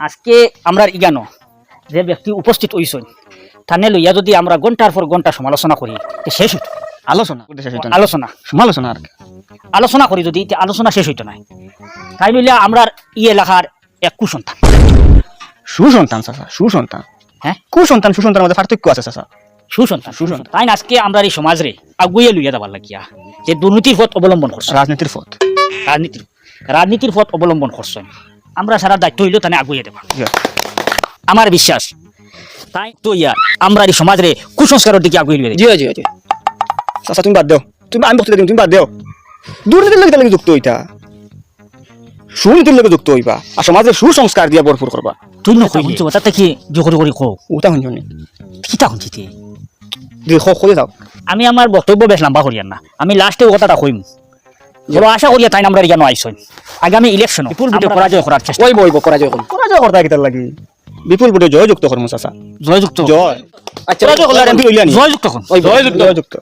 আজকে আমরা ইগানো যে ব্যক্তি উপস্থিত হইছেন থানে লইয়া যদি আমরা ঘন্টার পর ঘন্টা সমালোচনা করি তে শেষ হইতো আলোচনা আলোচনা সমালোচনা আর কি। আলোচনা করি যদি তে আলোচনা শেষ হইতো না। তাই লইয়া আমরা এলাকার এক কুসন্তান সুসন্তান চাচা, সুসন্তান। হ্যাঁ, কুসন্তান সুসন্তানের মধ্যে পার্থক্য আছে চাচা। সুসন্তান সুসন্তান। তাই না আজকে আমরা এই সমাজরে আগুয়ে লইয়া যাবার লাগিয়া যে দুর্নীতির পথ অবলম্বন করছে রাজনীতির পথ। রাজনীতির পথ অবলম্বন করছেন আমরা সারা দায়িত্ব হইল তানে আগুয়ে দেবা জি। আমার বিশ্বাস। তাই তো ইয়া আমরা এই সমাজরে কুসংস্কারের দিকে আগুয়ে লইয়া জি জি জি চাচা তুমি বাদ দাও, তুমি আমি বক্তৃতা দিম, তুমি বাদ দাও। দুর্নীতির লোক তাহলে যুক্ত হইতা, সুনীতির লোক যুক্ত হইবা আর সমাজের সুসংস্কার দিয়া ভরপুর করবা। তুই নকই বুঝছো তাতে কি জোকরি করি কও ওটা শুনছনি কিতা শুনছিতে খুলে যাও। আমি আমার বক্তব্য বেশ লম্বা করিয়ার না, আমি লাস্টে কথাটা কইম। বড় আশা করিয়া তাই আমরা ইয়ানো আইসন আগামী ইলেকশন বিপুল ভোটে পরাজয় করার চেষ্টা ওই বইব পরাজয় করুন, পরাজয় করতে কিতার লাগি বিপুল ভোটে জয়যুক্ত করমু চাচা। জয়যুক্ত জয় আচ্ছা পরাজয় করলে এমপি হইলানি জয়যুক্ত জয়যুক্ত।